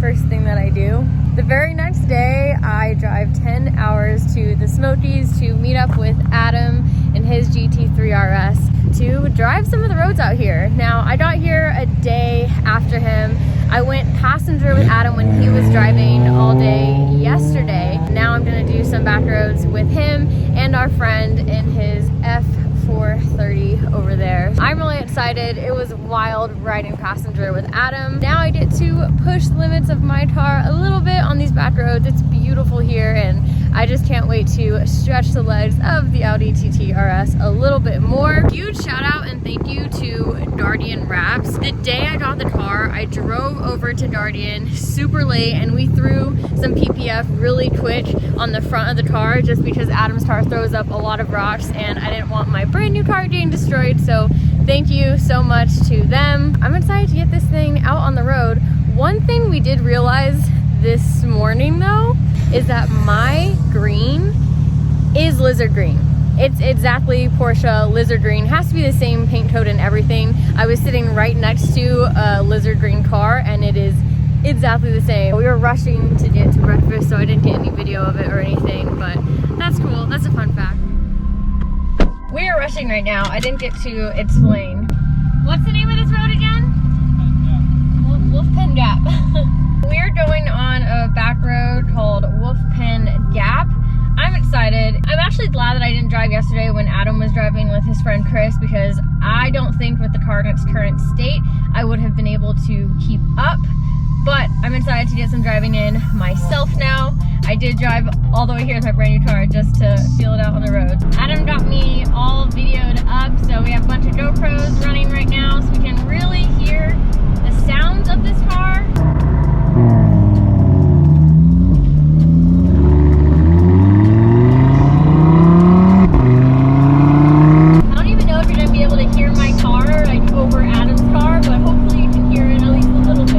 first thing that I do. The very next day, I drive 10 hours to the Smokies to meet up with Adam in his GT3 RS to drive some of the roads out here. Now, I got here a day after him. I went passenger with Adam when he was driving all day yesterday. Now I'm gonna do some back roads with him and our friend in his F430 over there. I'm really excited. It was wild riding passenger with Adam. Now I get to push the limits of my car a little bit on these back roads. It's beautiful here and I just can't wait to stretch the legs of the Audi TTRS a little bit more. Huge shout out and thank you to Guardian Wraps. The day I got the car, I drove over to Guardian super late and we threw some PPF really quick on the front of the car just because Adam's car throws up a lot of rocks and I didn't want my brand new car getting destroyed. So thank you so much to them. I'm excited to get this thing out on the road. One thing we did realize this morning though is that my green is lizard green. It's exactly Porsche lizard green. Has to be the same paint coat and everything. I was sitting right next to a lizard green car and it is exactly the same. We were rushing to get to breakfast so I didn't get any video of it or anything, but that's cool. That's a fun fact. We are rushing right now. I didn't get to explain. What's the name of this road again? Wolfpen Gap. We're going on a back road called Wolfpen Gap. I'm excited. I'm actually glad that I didn't drive yesterday when Adam was driving with his friend Chris because I don't think with the car in its current state I would have been able to keep up. But I'm excited to get some driving in myself now. I did drive all the way here with my brand new car just to feel it out on the road. Adam got me all videoed up, so we have a bunch of GoPros running right now so we can really hear the sounds of this car. I don't even know if you're gonna be able to hear my car like over Adam's car, but hopefully you can hear it at least a little bit.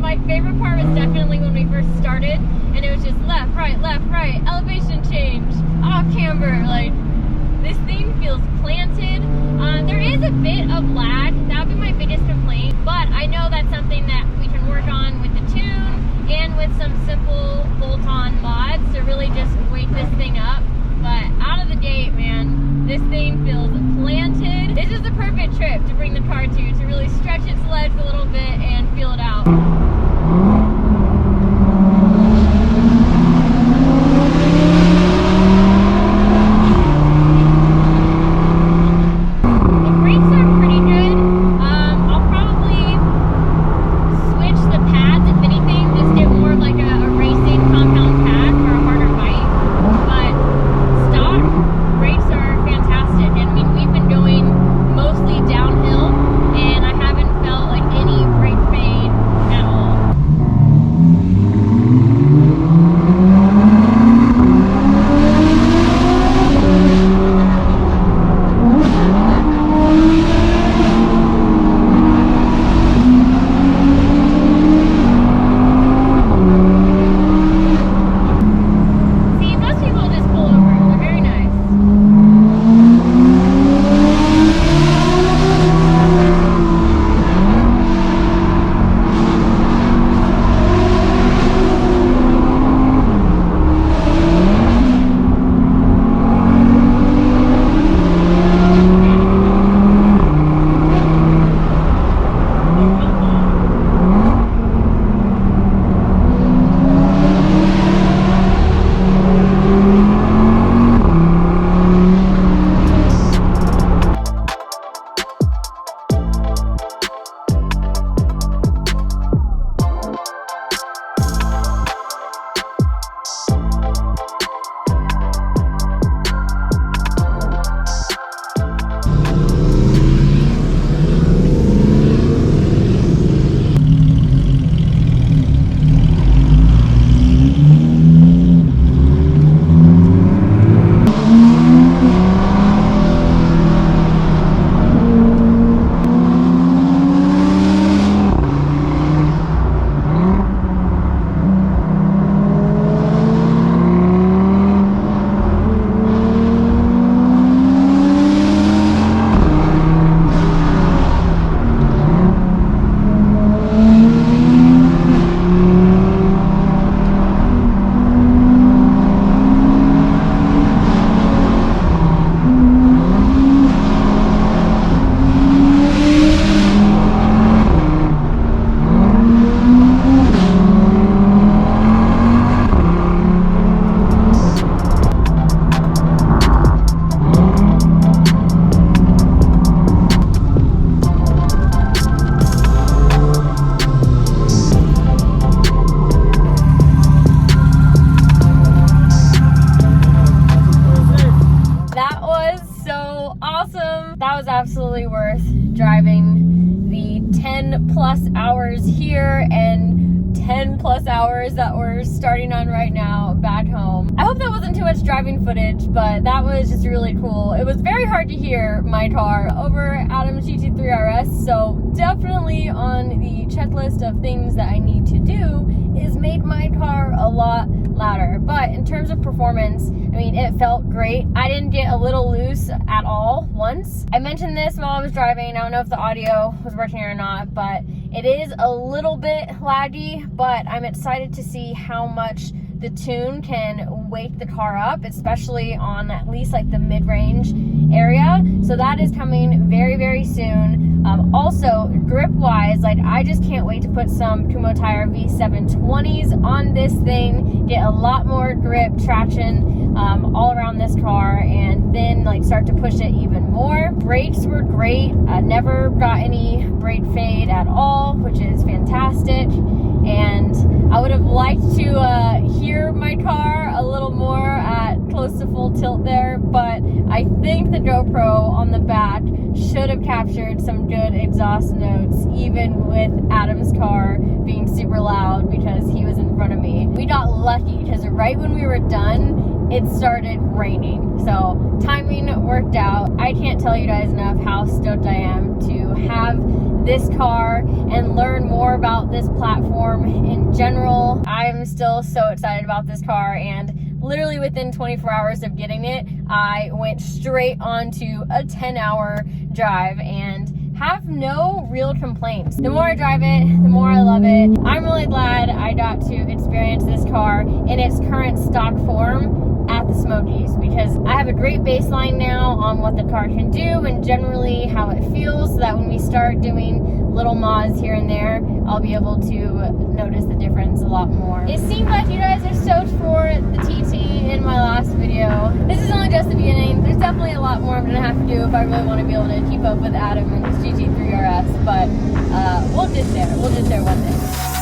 my favorite part was definitely when we first started, and it was just left, right, elevation change, off camber. Like, this thing feels planted. There is a bit of lag. That would be my biggest complaint, but I know that's something that we can work on with the tune and with some simple bolt-on mods to really just wake this thing up. But out of the gate, man, this thing feels planted. This is the perfect trip to bring the car to really stretch its legs a little bit and feel it out. Absolutely worth driving the 10 plus hours here and 10 plus hours that we're starting on right now back home. I hope that wasn't too much driving footage, but that was just really cool. It was very hard to hear my car over Adam's GT3 RS, so definitely on the checklist of things that I need to do is make my car a lot louder. But in terms of performance, I mean, it felt great. I didn't get a little loose at all once. I mentioned this while I was driving. I don't know if the audio was working or not, but it is a little bit laggy, but I'm excited to see how much the tune can wake the car up, especially on at least like the mid-range area. So that is coming very, very soon. Also, grip-wise, like I just can't wait to put some Kumho Tire V720s on this thing, get a lot more grip, traction all around this car, and then like start to push it even more. Brakes were great. Never got any brake fade at all, which is fantastic. And I would have liked to hear my car a little more at close to full tilt there, but I think the GoPro on the back should have captured some good exhaust notes, even with Adam's car being super loud because he was in front of me. We got lucky because right when we were done, it started raining. So timing worked out. I can't tell you guys enough how stoked I am to have this car and learn more about about this platform in general. I'm still so excited about this car, and literally within 24 hours of getting it, I went straight onto a 10-hour drive and have no real complaints. The more I drive it, the more I love it. I'm really glad I got to experience this car in its current stock form at the Smokies, because I have a great baseline now on what the car can do and generally how it feels, so that when we start doing little mods here and there, I'll be able to notice the difference a lot more. It seems like you guys are stoked for the TT in my last video. This is only just the beginning. There's definitely a lot more I'm gonna have to do if I really want to be able to keep up with Adam and his GT3 RS, but we'll get there. We'll get there one day.